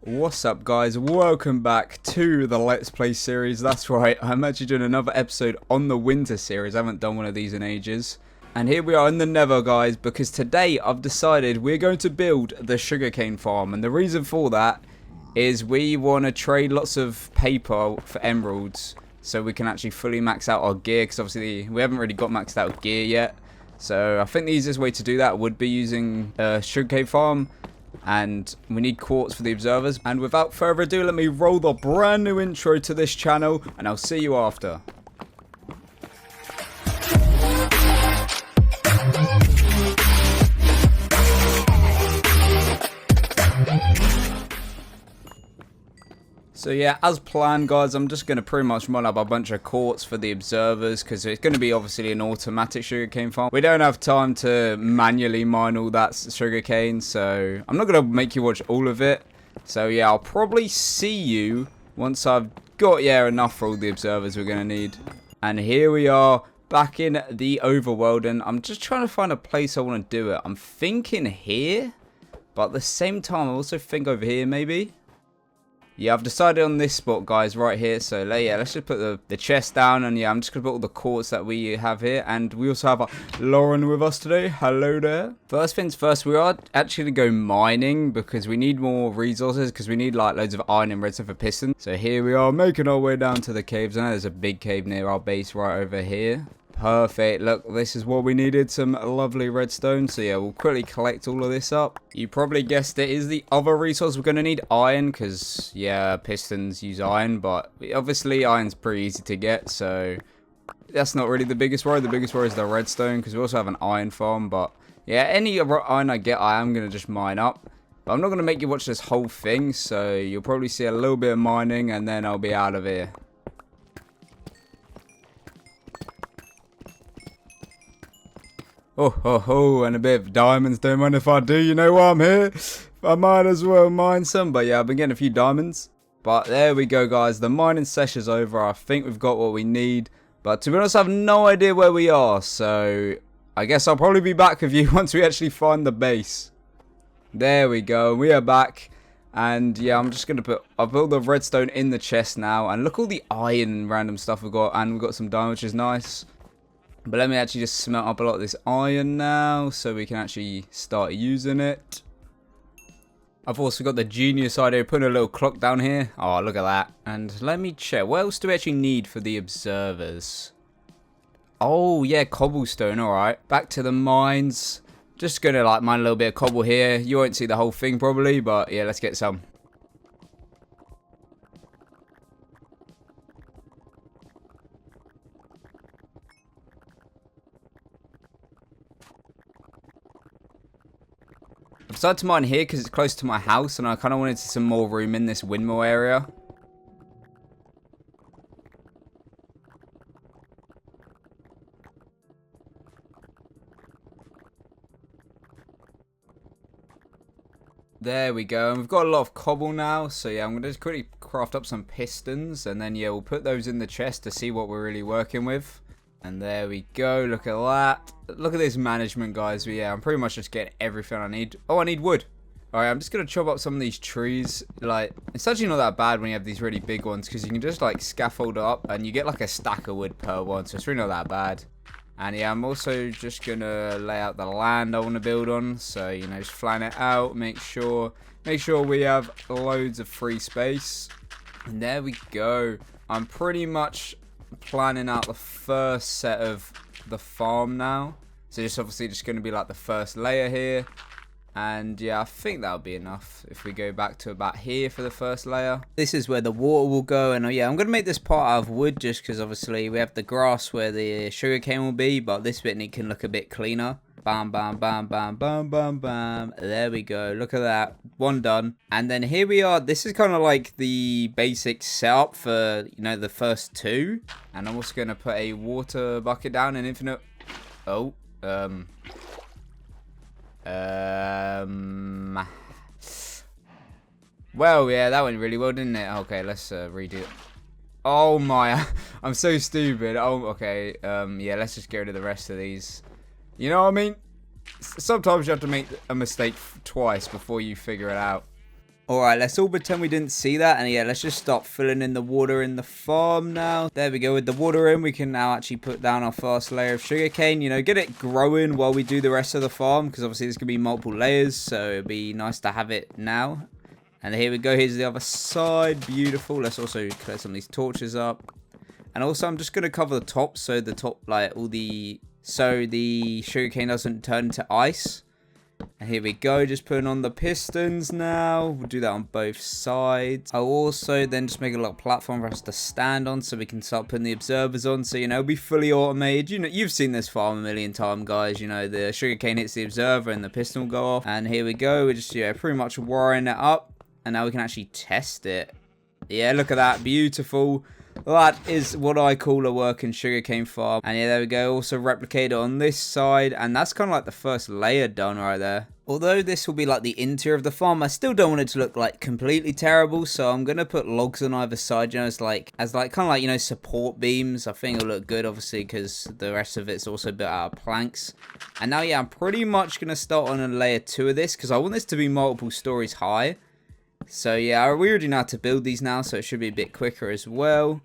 What's up, guys? Welcome back to the Let's Play series. That's right, I'm actually doing another episode on the winter series. I haven't done one of these in ages. And here we are in the Nether, guys, because today I've decided we're going to build the sugarcane farm. And the reason for that is we want to trade lots of paper for emeralds so we can actually fully max out our gear, because obviously we haven't really got maxed out gear yet. So I think the easiest way to do that would be using a sugarcane farm. And we need quartz for the observers. And without further ado, let me roll the brand new intro to this channel, and I'll see you after. So yeah, as planned, guys, I'm just going to pretty much mine up a bunch of quartz for the observers, because it's going to be obviously an automatic sugarcane farm. We don't have time to manually mine all that sugarcane, so I'm not going to make you watch all of it. So yeah, I'll probably see you once I've got, enough for all the observers we're going to need. And here we are, back in the overworld, and I'm just trying to find a place I want to do it. I'm thinking here, but at the same time, I also think over here, maybe. Yeah, I've decided on this spot, guys, right here. So, yeah, let's just put the chest down. And, yeah, I'm just going to put all the quartz that we have here. And we also have Lauren with us today. Hello there. First things first, we are actually going to go mining because we need more resources. Because we need, like, loads of iron and redstone for pistons. So, here we are making our way down to the caves. I know there's a big cave near our base right over here. Perfect. Look, this is what we needed, some lovely redstone. So yeah, we'll quickly collect all of this up. You probably guessed it is the other resource. We're going to need iron because, yeah, pistons use iron, but obviously iron's pretty easy to get, so that's not really the biggest worry. The biggest worry is the redstone, because we also have an iron farm. But yeah, any iron I get, I am going to just mine up. But I'm not going to make you watch this whole thing, so you'll probably see a little bit of mining and then I'll be out of here. Oh, and a bit of diamonds. Don't mind if I do, you know why I'm here. I might as well mine some, but yeah, I've been getting a few diamonds. But there we go, guys. The mining session's over. I think we've got what we need. But to be honest, I have no idea where we are. So I guess I'll probably be back with you once we actually find the base. There we go. We are back. And yeah, I'm just going to I've put the redstone in the chest now. And look all the iron and random stuff we've got. And we've got some diamond, which is nice. But let me actually just smelt up a lot of this iron now, so we can actually start using it. I've also got the genius idea of putting a little clock down here. Oh, look at that. And let me check. What else do we actually need for the observers? Oh, yeah, cobblestone. All right. Back to the mines. Just going to like mine a little bit of cobble here. You won't see the whole thing probably, but yeah, let's get some. I've decided to mine here because it's close to my house and I kind of wanted some more room in this windmill area. There we go, and we've got a lot of cobble now, so yeah, I'm going to just quickly craft up some pistons, and then yeah, we'll put those in the chest to see what we're really working with. And there we go, look at that. Look at this management, guys. But yeah, I'm pretty much just getting everything I need. Oh, I need wood. Alright, I'm just going to chop up some of these trees. Like, it's actually not that bad when you have these really big ones, because you can just like scaffold up and you get like a stack of wood per one, so it's really not that bad. And yeah, I'm also just going to lay out the land I want to build on. So, you know, just plan it out, make sure we have loads of free space. And there we go. I'm pretty much planning out the first set of the farm now. So it's obviously just going to be like the first layer here. And yeah, I think that'll be enough if we go back to about here for the first layer. This is where the water will go, and yeah, I'm going to make this part out of wood just because obviously we have the grass where the sugarcane will be, but this bit can look a bit cleaner. Bam, bam, bam, bam, bam, bam, bam. There we go. Look at that. One done. And then here we are. This is kind of like the basic setup for, you know, the first two. And I'm also going to put a water bucket down in infinite. Oh. Well, yeah, that went really well, didn't it? Okay, let's redo it. Oh my, I'm so stupid. Oh, okay. Yeah, let's just get rid of the rest of these. You know what I mean? Sometimes you have to make a mistake twice before you figure it out. Alright, let's all pretend we didn't see that, and yeah, let's just start filling in the water in the farm now. There we go, with the water in, we can now actually put down our first layer of sugarcane, you know, get it growing while we do the rest of the farm, because obviously there's going to be multiple layers, so it'd be nice to have it now. And here we go, here's the other side, beautiful. Let's also clear some of these torches up. And also, I'm just going to cover the top, so the top, like, so the sugarcane doesn't turn to ice. And here we go, just putting on the pistons now. We'll do that on both sides. I'll also then just make a little platform for us to stand on so we can start putting the observers on. So, you know, it'll be fully automated. You know, you've seen this farm a million times, guys. You know, the sugarcane hits the observer and the piston will go off. And here we go. We're just, yeah, pretty much wiring it up. And now we can actually test it. Yeah, look at that. Beautiful. That is what I call a working sugarcane farm. And yeah, there we go. Also replicate it on this side. And that's kind of like the first layer done right there. Although this will be like the interior of the farm, I still don't want it to look like completely terrible. So I'm going to put logs on either side, you know, as like kind of like, you know, support beams. I think it'll look good, obviously, because the rest of it's also built out of planks. And now, yeah, I'm pretty much going to start on a layer 2 of this because I want this to be multiple stories high. So yeah, we already know how to build these now, so it should be a bit quicker as well.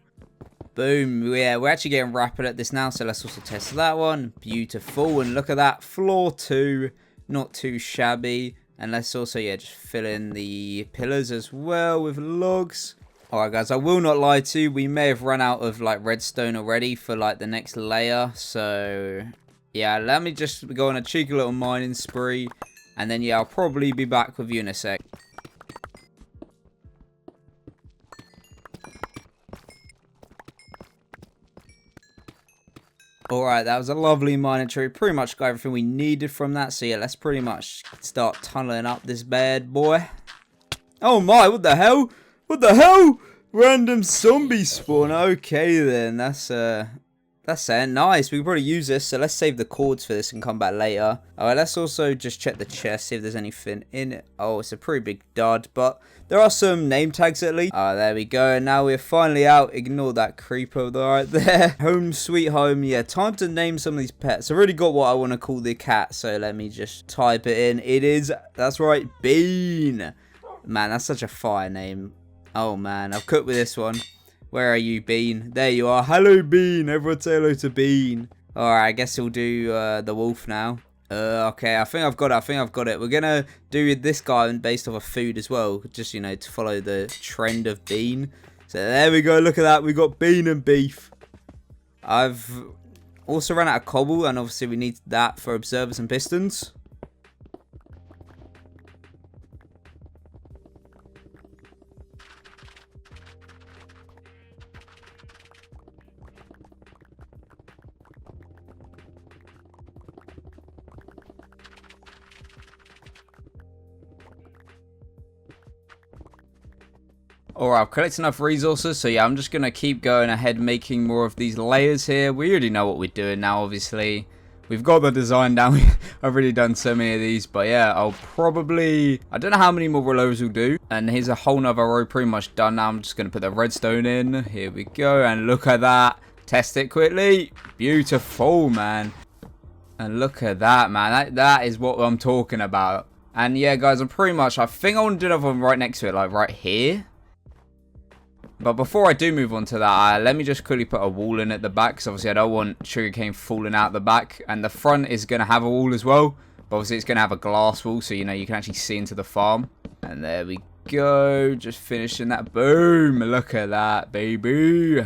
Boom. Yeah, we're actually getting rapid at this now, so let's also test that one. Beautiful. And look at that, floor 2, not too shabby. And let's also, yeah, just fill in the pillars as well with logs. Alright guys, I will not lie to you, we may have run out of like redstone already for like the next layer. So yeah, let me just go on a cheeky little mining spree. And then yeah, I'll probably be back with you in a sec. Alright, that was a lovely mining tree. Pretty much got everything we needed from that. So yeah, let's pretty much start tunneling up this bad boy. Oh my, what the hell? What the hell? Random zombie spawn. Okay then, that's nice. We can probably use this. So let's save the cords for this and come back later. Alright, let's also just check the chest, see if there's anything in it. Oh, it's a pretty big dud, but there are some name tags at least. Oh, there we go. And now we're finally out. Ignore that creeper right there. Home sweet home. Yeah, time to name some of these pets. I've already got what I want to call the cat. So let me just type it in. It is, that's right, Bean. Man, that's such a fire name. Oh, man. I've cooked with this one. Where are you, Bean? There you are. Hello, Bean. Everyone say hello to Bean. Alright, I guess we'll do the wolf now. Okay, I think I've got it. We're gonna do this guy based off of food as well, just, you know, to follow the trend of bean. So there we go, look at that, we got bean and beef. I've also run out of cobble, and obviously we need that for observers and pistons. Alright, I've collected enough resources, so yeah, I'm just going to keep going ahead making more of these layers here. We already know what we're doing now, obviously. We've got the design down. I've already done so many of these, but yeah, I'll probably... I don't know how many more rows we'll do. And here's a whole nother row pretty much done now. I'm just going to put the redstone in. Here we go, and look at that. Test it quickly. Beautiful, man. And look at that, man. That is what I'm talking about. And yeah, guys, I think I want to do another one right next to it, like right here. But before I do move on to that, let me just quickly put a wall in at the back, because obviously I don't want sugarcane falling out the back. And the front is going to have a wall as well, but obviously it's going to have a glass wall, so you know you can actually see into the farm. And there we go, just finishing that. Boom, look at that, baby.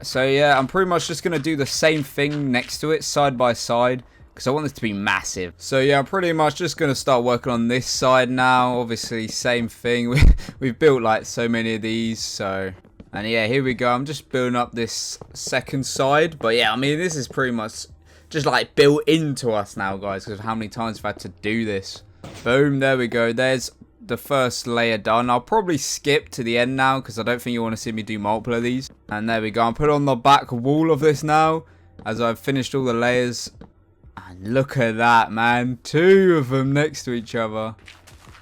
So yeah, I'm pretty much just going to do the same thing next to it, side by side, because I want this to be massive. So yeah, I'm pretty much just going to start working on this side now. Obviously, same thing. We've built like so many of these, so... And yeah, here we go. I'm just building up this second side. But yeah, I mean, this is pretty much just like built into us now, guys, because of how many times I've had to do this. Boom, there we go. There's the first layer done. I'll probably skip to the end now, because I don't think you want to see me do multiple of these. And there we go. I'll put on the back wall of this now, as I've finished all the layers. And look at that, man. 2 of them next to each other.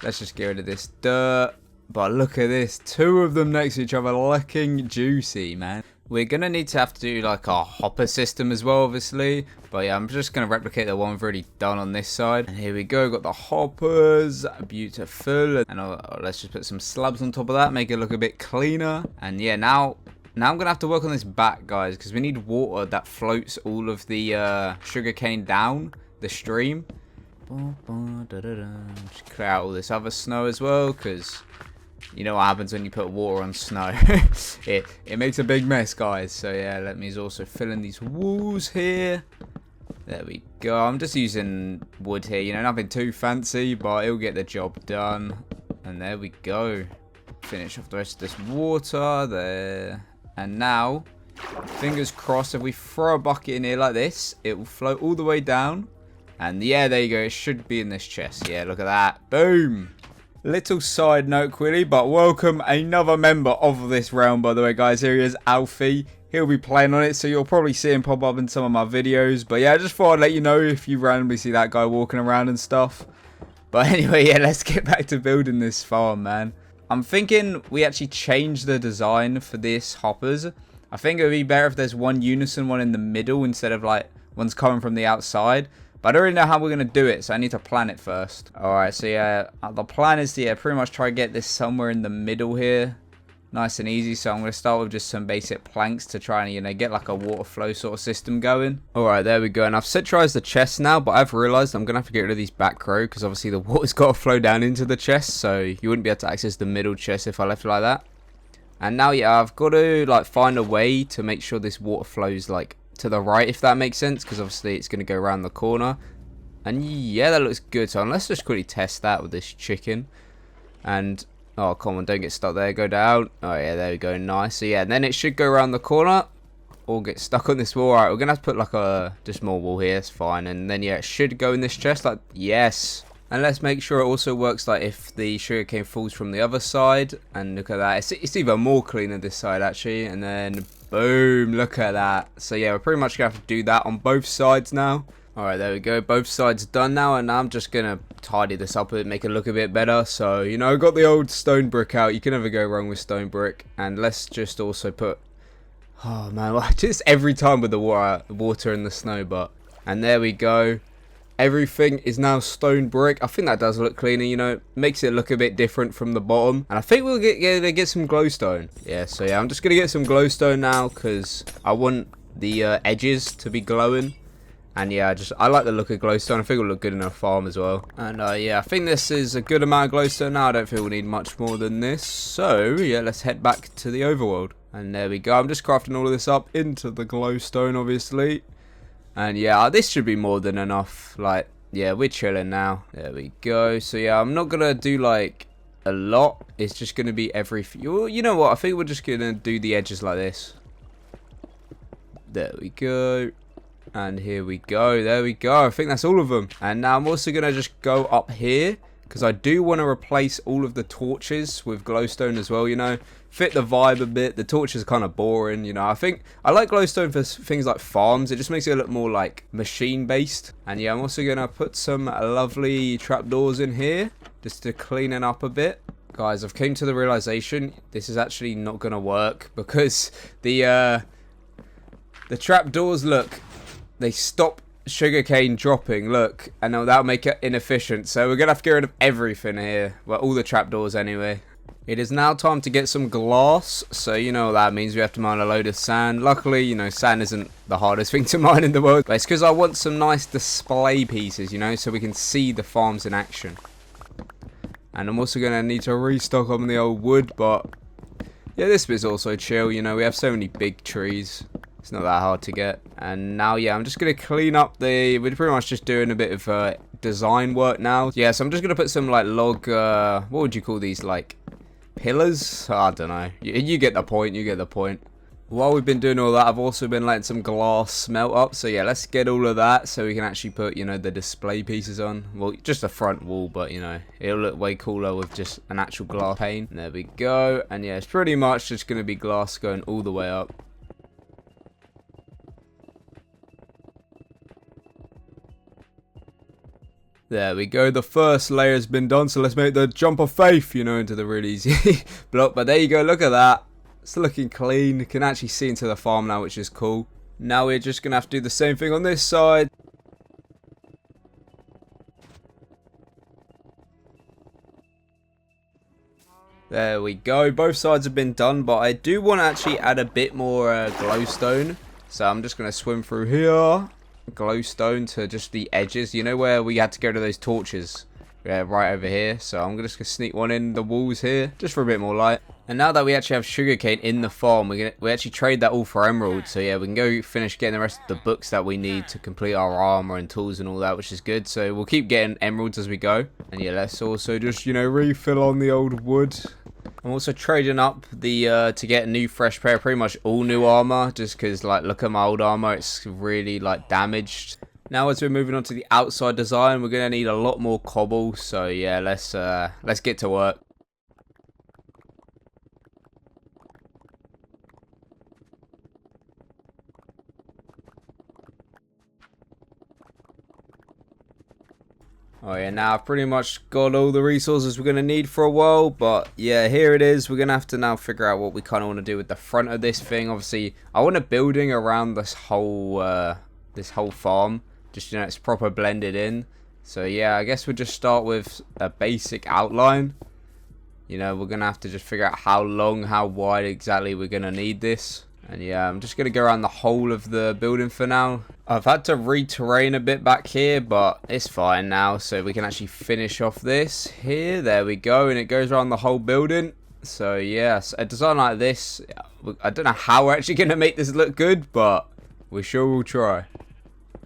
Let's just get rid of this dirt. But look at this, 2 of them next to each other, looking juicy, man. We're going to need to have to do like a hopper system as well, obviously. But yeah, I'm just going to replicate the one we've already done on this side. And here we go, got the hoppers, beautiful. And let's just put some slabs on top of that, make it look a bit cleaner. And yeah, now I'm going to have to work on this back, guys, because we need water that floats all of the sugarcane down the stream. Just clear out all this other snow as well, because you know what happens when you put water on snow. it makes a big mess, guys. So yeah, let me also fill in these walls here. There we go. I'm just using wood here, you know, nothing too fancy, but it'll get the job done. And there we go. Finish off the rest of this water there. And now, fingers crossed, if we throw a bucket in here like this, it will float all the way down. And yeah, there you go. It should be in this chest. Yeah, look at that. Boom. Little side note, quickly, but welcome another member of this realm, by the way, guys. Here he is, Alfie. He'll be playing on it, so you'll probably see him pop up in some of my videos. But yeah, I just thought I'd let you know if you randomly see that guy walking around and stuff. But anyway, yeah, let's get back to building this farm, man. I'm thinking we actually change the design for this hoppers. I think it would be better if there's one unison one in the middle instead of like one's coming from the outside. But I don't really know how we're going to do it, so I need to plan it first. Alright, so yeah, the plan is to pretty much try to get this somewhere in the middle here. Nice and easy, so I'm going to start with just some basic planks to try and, you know, get like a water flow sort of system going. Alright, there we go, and I've centralized the chest now, but I've realized I'm going to have to get rid of these back row, because obviously the water's got to flow down into the chest, so you wouldn't be able to access the middle chest if I left it like that. And now, yeah, I've got to like find a way to make sure this water flows like to the right, if that makes sense, because obviously it's going to go around the corner. And yeah, that looks good. So let's just quickly test that with this chicken. And oh, come on, don't get stuck there. Go down. Oh yeah, there we go. Nice. So yeah, and then it should go around the corner or get stuck on this wall. Alright, we're gonna have to put like a just more wall here. It's fine. And then yeah, it should go in this chest. Like yes. And let's make sure it also works like if the sugarcane falls from the other side. And look at that. It's even more cleaner this side actually. And then boom, look at that. So yeah, we're pretty much gonna have to do that on both sides now. Alright, there we go. Both sides done now, and I'm just going to tidy this up and make it look a bit better. So, you know, I got the old stone brick out. You can never go wrong with stone brick. And let's just also put... Oh, man, just every time with the water and the snow, but... And there we go. Everything is now stone brick. I think that does look cleaner, you know. Makes it look a bit different from the bottom. And I think we'll get some glowstone. Yeah, so yeah, I'm just going to get some glowstone now, because I want the edges to be glowing. And yeah, I like the look of glowstone. I think it'll look good in a farm as well. And yeah, I think this is a good amount of glowstone now. I don't think we'll need much more than this. So yeah, let's head back to the overworld. And there we go. I'm just crafting all of this up into the glowstone, obviously. And yeah, this should be more than enough. Like, yeah, we're chilling now. There we go. So yeah, I'm not going to do like a lot. It's just going to be every few. You know what? I think we're just going to do the edges like this. There we go. And here we go. There we go. I think that's all of them. And now I'm also going to just go up here, because I do want to replace all of the torches with glowstone as well, you know. Fit the vibe a bit. The torches are kind of boring, you know. I think I like glowstone for things like farms. It just makes it look more like machine-based. And yeah, I'm also going to put some lovely trapdoors in here, just to clean it up a bit. Guys, I've came to the realization this is actually not going to work, because the trapdoors, look... They stop sugarcane dropping, look, and that'll make it inefficient. So we're going to have to get rid of everything here. Well, all the trapdoors anyway. It is now time to get some glass. So you know what that means. We have to mine a load of sand. Luckily, you know, sand isn't the hardest thing to mine in the world. But it's because I want some nice display pieces, you know, so we can see the farms in action. And I'm also going to need to restock on the old wood, but... Yeah, this bit's also chill, you know, we have so many big trees. It's not that hard to get. And now, yeah, I'm just going to clean up we're pretty much just doing a bit of design work now. Yeah, so I'm just going to put some, like, log, what would you call these, like, pillars? I don't know. You get the point, you get the point. While we've been doing all that, I've also been letting some glass smelt up. So, yeah, let's get all of that so we can actually put, you know, the display pieces on. Well, just the front wall, but, you know, it'll look way cooler with just an actual glass pane. There we go. And, yeah, it's pretty much just going to be glass going all the way up. There we go, the first layer has been done, so let's make the jump of faith, you know, into the really easy block. But there you go, look at that. It's looking clean. You can actually see into the farm now, which is cool. Now we're just going to have to do the same thing on this side. There we go. Both sides have been done, but I do want to actually add a bit more glowstone. So I'm just going to swim through here. Glowstone to just the edges. You know where we had to go to those torches? Yeah, right over here. So I'm just going to sneak one in the walls here, just for a bit more light. And now that we actually have sugarcane in the farm, we actually trade that all for emeralds. So yeah, we can go finish getting the rest of the books that we need to complete our armor and tools and all that, which is good. So we'll keep getting emeralds as we go. And yeah, let's also just, you know, refill on the old wood. I'm also trading up the to get a new fresh pair, pretty much all new armor, just because, like, look at my old armor, it's really, like, damaged. Now as we're moving on to the outside design, we're gonna need a lot more cobble. So yeah, let's get to work. Oh yeah, now I've pretty much got all the resources we're going to need for a while, but yeah, here it is. We're going to have to now figure out what we kind of want to do with the front of this thing. Obviously, I want a building around this whole farm, just, you know, it's proper blended in. So yeah, I guess we'll just start with a basic outline. You know, we're going to have to just figure out how long, how wide exactly we're going to need this. And yeah, I'm just going to go around the whole of the building for now. I've had to re-terrain a bit back here, but it's fine now. So we can actually finish off this here. There we go. And it goes around the whole building. So yes, a design like this, I don't know how we're actually going to make this look good, but we sure will try.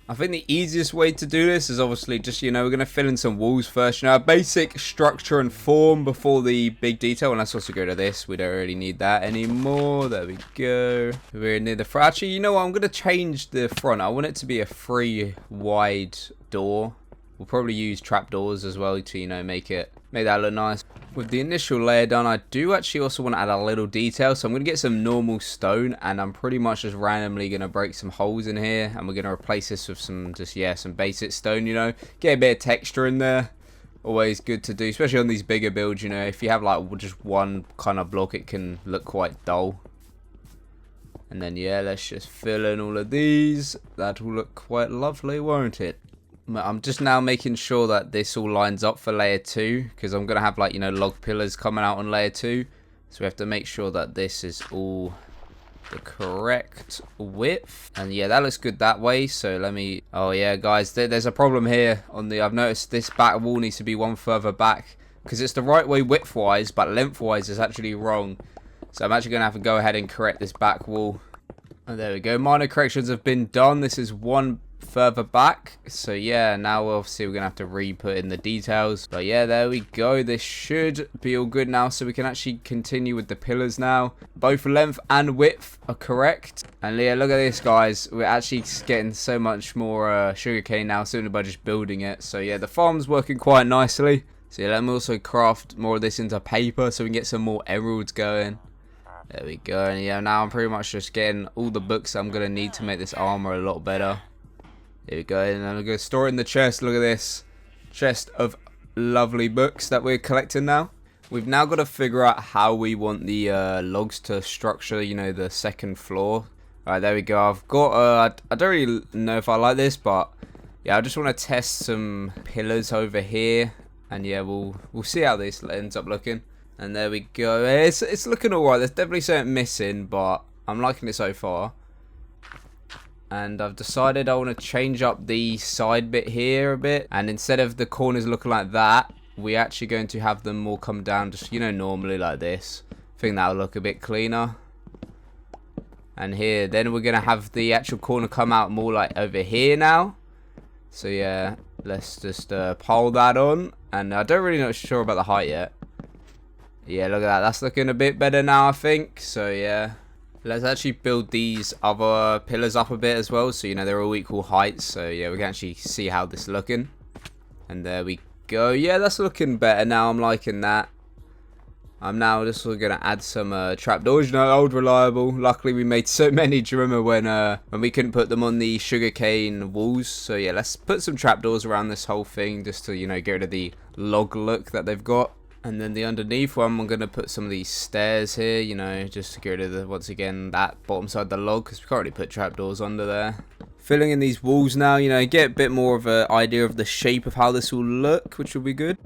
I think the easiest way to do this is obviously just, you know, we're going to fill in some walls first. You know, a basic structure and form before the big detail. And let's also go to this. We don't really need that anymore. There we go. We're near the front. Actually, you know what? I'm going to change the front. I want it to be a free, wide door. We'll probably use trapdoors as well to, you know, make that look nice. With the initial layer done, I do actually also want to add a little detail. So I'm going to get some normal stone, and I'm pretty much just randomly going to break some holes in here, and we're going to replace this with some basic stone, you know. Get a bit of texture in there. Always good to do, especially on these bigger builds, you know. If you have like just one kind of block, it can look quite dull. And then yeah, let's just fill in all of these. That will look quite lovely, won't it? I'm just now making sure that this all lines up for layer 2, because I'm going to have, like, you know, log pillars coming out on layer 2. So we have to make sure that this is all the correct width. And yeah, that looks good that way. So let me, oh yeah guys, there's a problem here on the, I've noticed this back wall needs to be one further back, because it's the right way width wise, but length wise is actually wrong. So I'm actually going to have to go ahead and correct this back wall. And there we go, minor corrections have been done. This is one further back. So yeah, now obviously we're gonna have to re-put in the details, but yeah, there we go. This should be all good now, so we can actually continue with the pillars now. Both length and width are correct. And yeah, look at this guys, we're actually getting so much more sugarcane now simply by just building it. So yeah, the farm's working quite nicely. So yeah, let me also craft more of this into paper so we can get some more emeralds going. There we go. And yeah, now I'm pretty much just getting all the books I'm gonna need to make this armor a lot better. Here we go, and I'm going to store it in the chest. Look at this chest of lovely books that we're collecting now. We've now got to figure out how we want the logs to structure, you know, the second floor. Alright, there we go. I've got, I don't really know if I like this, but yeah, I just want to test some pillars over here. And yeah, we'll see how this ends up looking. And there we go. It's looking alright. There's definitely something missing, but I'm liking it so far. And I've decided I want to change up the side bit here a bit. And instead of the corners looking like that, we're actually going to have them more come down just, you know, normally like this. I think that'll look a bit cleaner. And here, then we're going to have the actual corner come out more like over here now. So yeah, let's just pile that on. And I don't really know sure about the height yet. Yeah, look at that. That's looking a bit better now, I think. So yeah. Let's actually build these other pillars up a bit as well, so you know they're all equal heights. So yeah, we can actually see how this is looking. And there we go. Yeah, that's looking better now. I'm liking that. I'm now just going to add some trapdoors, you know, old reliable. Luckily we made so many, do you remember when we couldn't put them on the sugarcane walls? So yeah, let's put some trapdoors around this whole thing just to, you know, get rid of the log look that they've got. And then the underneath one, I'm going to put some of these stairs here, you know, just to get rid of the, once again, that bottom side of the log, because we can't really put trapdoors under there. Filling in these walls now, you know, get a bit more of an idea of the shape of how this will look, which will be good.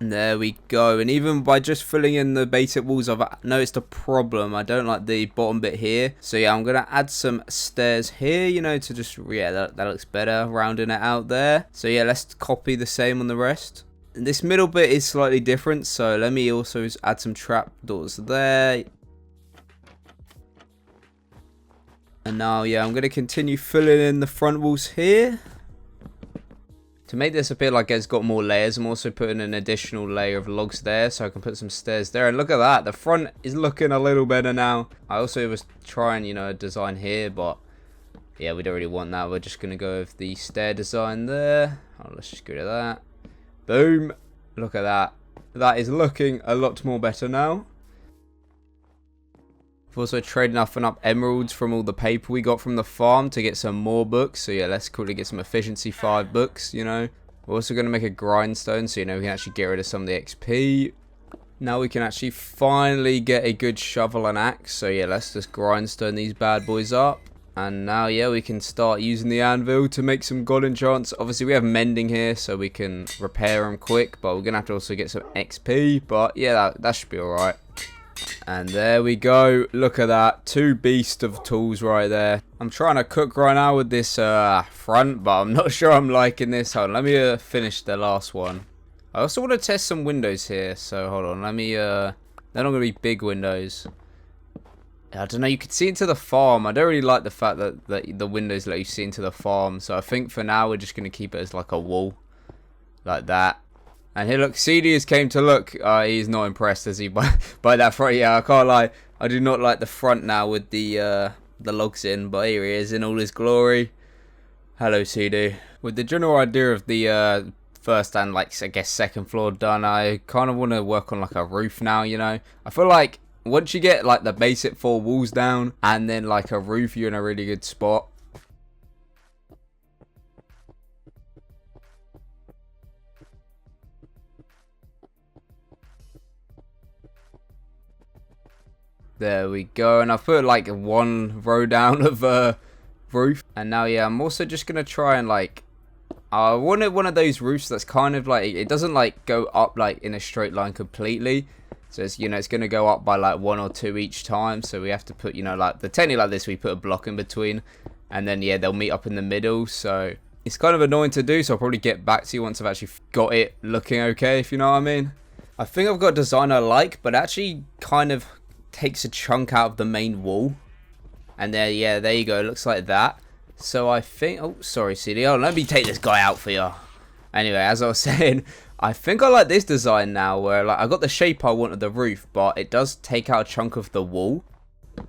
And there we go. And even by just filling in the basic walls, I've noticed a problem. I don't like the bottom bit here. So yeah, I'm going to add some stairs here, you know, to just, yeah, that looks better, rounding it out there. So yeah, let's copy the same on the rest. And this middle bit is slightly different, so let me also add some trapdoors there. And now, yeah, I'm going to continue filling in the front walls here. To make this appear like it's got more layers, I'm also putting an additional layer of logs there, so I can put some stairs there. And look at that, the front is looking a little better now. I also was trying, you know, a design here, but yeah, we don't really want that. We're just going to go with the stair design there. Oh, let's just get rid of that. Boom. Look at that. That is looking a lot more better now. We've also traded off enough emeralds from all the paper we got from the farm to get some more books. So yeah, let's quickly get some efficiency 5 books, you know. We're also going to make a grindstone so, you know, we can actually get rid of some of the XP. Now we can actually finally get a good shovel and axe. So yeah, let's just grindstone these bad boys up. And now, yeah, we can start using the anvil to make some gold enchants. Obviously, we have mending here, so we can repair them quick. But we're going to have to also get some XP. But yeah, that should be alright. And there we go. Look at that. 2 beasts of tools right there. I'm trying to cook right now with this front, but I'm not sure I'm liking this. Hold on, let me finish the last one. I also want to test some windows here. So hold on, let me... they're not going to be big windows. I don't know, you can see into the farm. I don't really like the fact that the windows let you see into the farm. So I think for now we're just going to keep it as like a wall. Like that. And here, look, CD has came to look. He's not impressed, is he, by that front? Yeah, I can't lie. I do not like the front now with the logs in. But here he is in all his glory. Hello, CD. With the general idea of the first and, like, I guess, second floor done, I kind of want to work on, like, a roof now, you know. I feel like once you get like the basic 4 walls down and then like a roof, you're in a really good spot. There we go. And I've put like 1 row down of roof. And now, yeah, I'm also just going to try and like, I wanted one of those roofs that's kind of like, it doesn't like go up like in a straight line completely. So it's, you know, it's going to go up by like 1 or 2 each time. So we have to put, you know, like the technique like this, we put a block in between. And then, yeah, they'll meet up in the middle. So it's kind of annoying to do. So I'll probably get back to you once I've actually got it looking okay, if you know what I mean. I think I've got a design I like, but actually kind of takes a chunk out of the main wall. And there, yeah, there you go. It looks like that. So I think, oh, sorry, CD. Oh, let me take this guy out for you. Anyway, as I was saying, I think I like this design now where like I got the shape I want of the roof, but it does take out a chunk of the wall.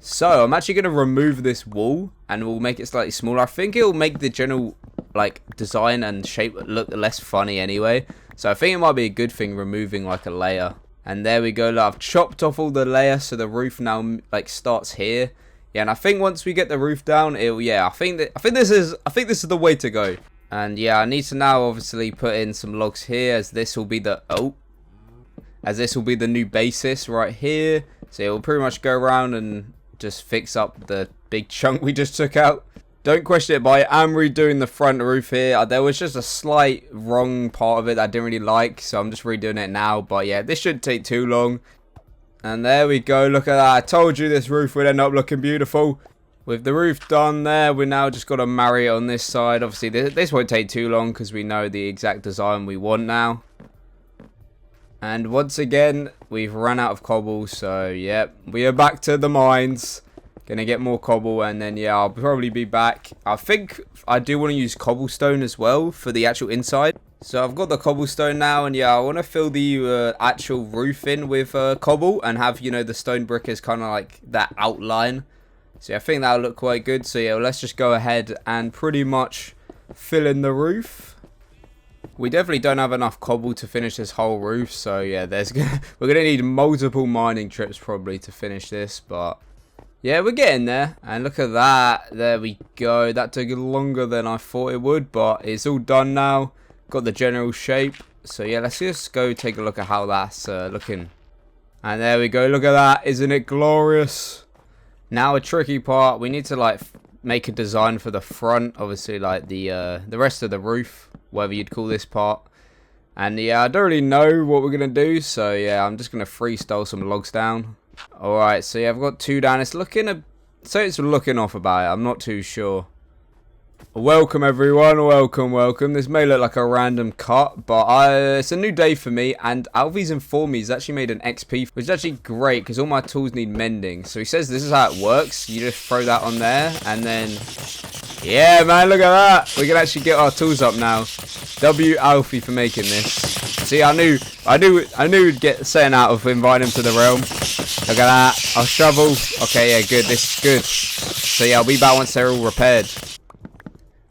So I'm actually going to remove this wall and we'll make it slightly smaller. I think it'll make the general like design and shape look less funny anyway. So I think it might be a good thing removing like a layer. And there we go. Look, I've chopped off all the layers so the roof now like starts here. Yeah, and I think once we get the roof down, it'll, yeah, I think this is the way to go. And yeah, I need to now obviously put in some logs here as this will be the new basis right here. So it will pretty much go around and just fix up the big chunk we just took out. Don't question it, but I am redoing the front roof here. There was just a slight wrong part of it that I didn't really like, so I'm just redoing it now. But yeah, this shouldn't take too long. And there we go, look at that. I told you this roof would end up looking beautiful. With the roof done there, we now just got to marry it on this side. Obviously, this won't take too long because we know the exact design we want now. And once again, we've run out of cobble, so yep, we are back to the mines. Gonna get more cobble, and then yeah, I'll probably be back. I think I do want to use cobblestone as well for the actual inside. So I've got the cobblestone now, and yeah, I want to fill the actual roof in with cobble and have, you know, the stone brick as kind of like that outline. So yeah, I think that'll look quite good. So yeah, well, let's just go ahead and pretty much fill in the roof. We definitely don't have enough cobble to finish this whole roof, so yeah, we're gonna need multiple mining trips probably to finish this, but Yeah, we're getting there. And look at that. There we go. That took longer than I thought it would, but it's all done now. Got the general shape. So yeah, let's just go take a look at how that's looking. And there we go. Look at that. Isn't it glorious? Now a tricky part. We need to like make a design for the front. Obviously like the rest of the roof, whatever you'd call this part. And yeah, I don't really know what we're going to do. So yeah, I'm just going to freestyle some logs down. Alright, so yeah, I've got 2 down. It's looking it's looking off about it. I'm not too sure. Welcome everyone, welcome. This may look like a random cut, but it's a new day for me, and Alvy's informed me he's actually made an XP, which is actually great because all my tools need mending. So he says this is how it works. You just throw that on there, and then yeah, man, look at that. We can actually get our tools up now. W Alfie for making this. See, I knew we'd get sent out of inviting him to the realm. Look at that. Our shovel. Okay, yeah, good. This is good. So yeah, I'll be back once they're all repaired.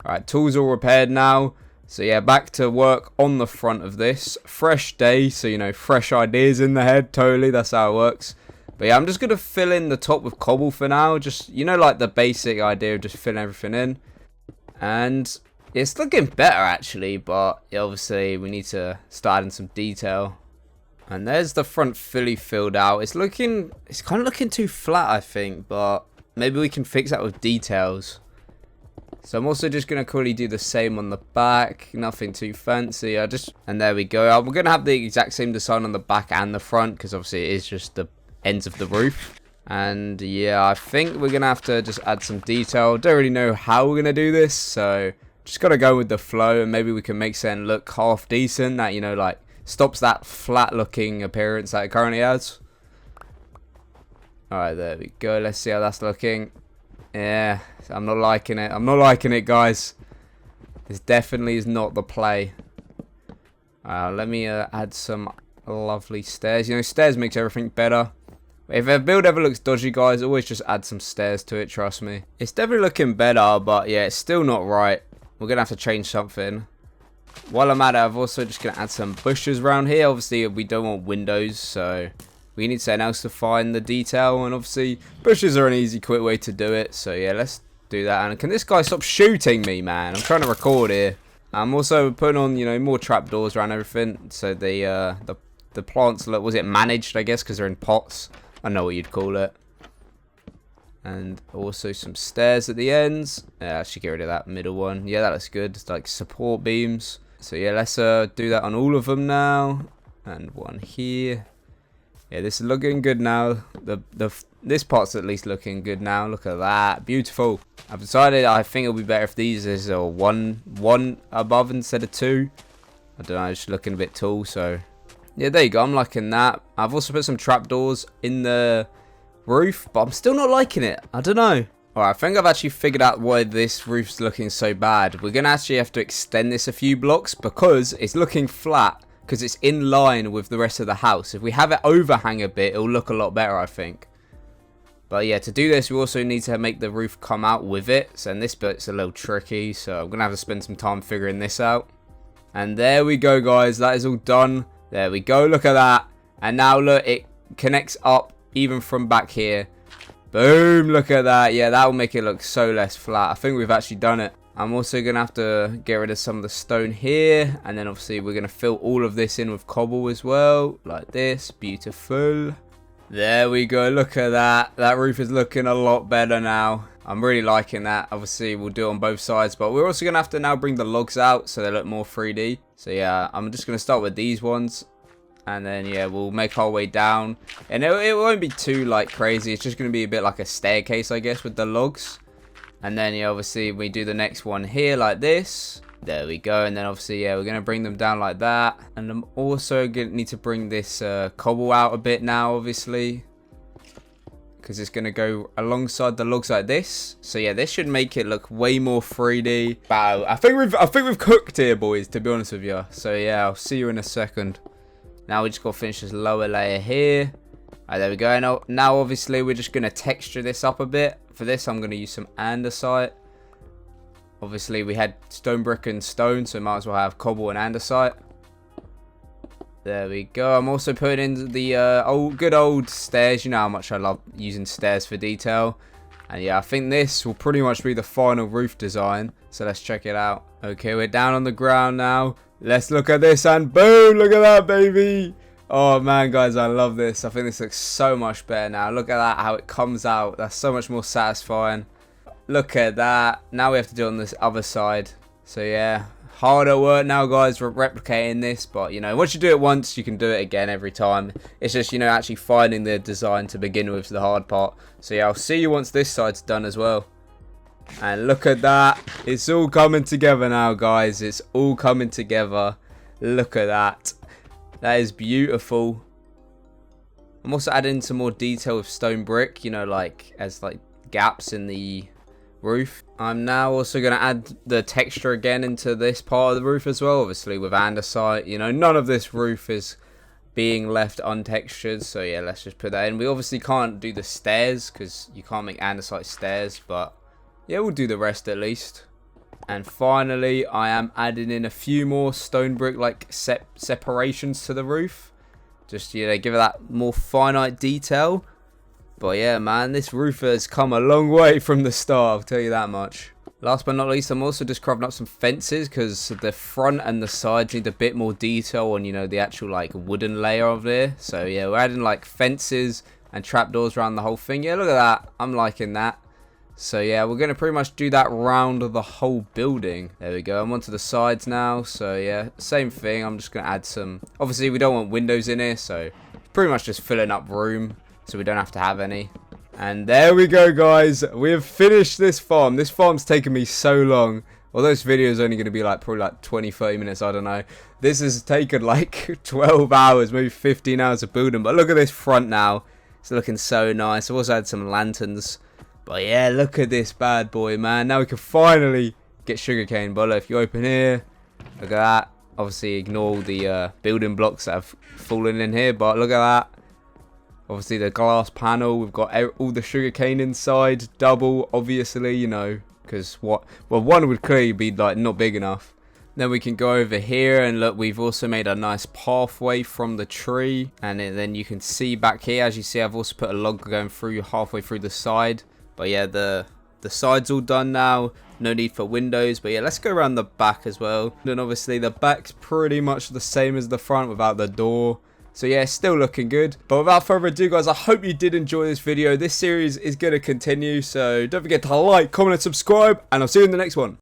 Alright, tools all repaired now. So yeah, back to work on the front of this. Fresh day, so you know, fresh ideas in the head. Totally, that's how it works. But yeah, I'm just going to fill in the top with cobble for now. Just, you know, like the basic idea of just filling everything in. And it's looking better actually, but yeah, obviously we need to start adding some detail. And there's the front fully filled out. It's kind of looking too flat, I think, but maybe we can fix that with details. So I'm also just going to quickly do the same on the back. Nothing too fancy. And there we go. We're going to have the exact same design on the back and the front, because obviously it is just the ends of the roof. And yeah, I think we're going to have to just add some detail. Don't really know how we're going to do this, so just got to go with the flow, and maybe we can make something look half decent that, you know, like stops that flat looking appearance that it currently has. Alright, there we go. Let's see how that's looking. Yeah, I'm not liking it. I'm not liking it, guys. This definitely is not the play. Let me add some lovely stairs. You know, stairs makes everything better. If a build ever looks dodgy, guys, always just add some stairs to it, trust me. It's definitely looking better, but yeah, it's still not right. We're going to have to change something. While I'm at it, I'm also just going to add some bushes around here. Obviously, we don't want windows, so we need something else to find the detail. And obviously, bushes are an easy, quick way to do it. So yeah, let's do that. And can this guy stop shooting me, man? I'm trying to record here. I'm also putting on, you know, more trapdoors around everything. So the plants look, was it managed, I guess, because they're in pots. I know what you'd call it. And also some stairs at the ends. Yeah, I should get rid of that middle one. Yeah, that looks good. It's like support beams. So yeah, let's do that on all of them now. And one here. Yeah, this is looking good now. This part's at least looking good now. Look at that. Beautiful. I've decided I think it'll be better if these is one above instead of 2. I don't know, it's just looking a bit tall, so yeah, there you go. I'm liking that. I've also put some trapdoors in the roof, but I'm still not liking it. I don't know. Alright, I think I've actually figured out why this roof's looking so bad. We're going to actually have to extend this a few blocks because it's looking flat, because it's in line with the rest of the house. If we have it overhang a bit, it'll look a lot better, I think. But yeah, to do this, we also need to make the roof come out with it. So and this bit's a little tricky, so I'm going to have to spend some time figuring this out. And there we go, guys. That is all done. There we go. Look at that. And now look, it connects up even from back here. Boom. Look at that. Yeah, that will make it look so less flat. I think we've actually done it. I'm also going to have to get rid of some of the stone here. And then obviously we're going to fill all of this in with cobble as well. Like this. Beautiful. There we go. Look at that. That roof is looking a lot better now. I'm really liking that. Obviously, we'll do it on both sides. But we're also going to have to now bring the logs out so they look more 3D. So yeah, I'm just going to start with these ones. And then yeah, we'll make our way down. And it won't be too like crazy. It's just going to be a bit like a staircase, I guess, with the logs. And then yeah, obviously we do the next one here like this. There we go. And then obviously yeah, we're going to bring them down like that. And I'm also going to need to bring this cobble out a bit now, obviously, because it's going to go alongside the logs like this. So yeah, this should make it look way more 3D. Wow, I think we've cooked here, boys, to be honest with you. So yeah, I'll see you in a second. Now we just got to finish this lower layer here. Alright, there we go. Now obviously we're just going to texture this up a bit. For this, I'm going to use some andesite. Obviously we had stone brick and stone, so might as well have cobble and andesite. There we go. I'm also putting in the good old stairs. You know how much I love using stairs for detail. And yeah, I think this will pretty much be the final roof design. So let's check it out. Okay, we're down on the ground now. Let's look at this and boom, look at that, baby. Oh man, guys, I love this. I think this looks so much better now. Look at that, how it comes out. That's so much more satisfying. Look at that. Now we have to do it on this other side. So yeah, harder work now, guys, for replicating this. But you know, once you do it once, you can do it again every time. It's just, you know, actually finding the design to begin with, the hard part. So yeah, I'll see you once this side's done as well. And look at that. It's all coming together now, guys. It's all coming together. Look at that. That is beautiful. I'm also adding some more detail with stone brick, you know, like as like gaps in the roof. I'm now also going to add the texture again into this part of the roof as well, obviously with andesite. You know, none of this roof is being left untextured, so yeah, let's just put that in. We obviously can't do the stairs because you can't make andesite stairs, but yeah, we'll do the rest at least. And finally, I am adding in a few more stone brick like separations to the roof, just, you know, give it that more finite detail. But yeah, man, this roof has come a long way from the start, I'll tell you that much. Last but not least, I'm also just crafting up some fences because the front and the sides need a bit more detail on, you know, the actual like wooden layer of there. So yeah, we're adding like fences and trapdoors around the whole thing. Yeah, look at that. I'm liking that. So yeah, we're going to pretty much do that round of the whole building. There we go. I'm onto the sides now. So yeah, same thing. I'm just going to add some. Obviously, we don't want windows in here, so pretty much just filling up room so we don't have to have any. And there we go, guys. We have finished this farm. This farm's taken me so long. Although this video is only going to be like probably like 20-30 minutes, I don't know. This has taken like 12 hours, maybe 15 hours of building. But look at this front now. It's looking so nice. I've also had some lanterns. But yeah, look at this bad boy, man. Now we can finally get sugarcane. But look, if you open here, look at that. Obviously, ignore all the building blocks that have fallen in here. But look at that. Obviously, the glass panel. We've got all the sugarcane inside. Double, obviously, you know. Because what? Well, one would clearly be like not big enough. Then we can go over here and look, we've also made a nice pathway from the tree. And then you can see back here, as you see, I've also put a log going through halfway through the side. But yeah, the side's all done now. No need for windows. But yeah, let's go around the back as well. And obviously the back's pretty much the same as the front without the door. So yeah, still looking good. But without further ado, guys, I hope you did enjoy this video. This series is going to continue. So don't forget to like, comment, and subscribe. And I'll see you in the next one.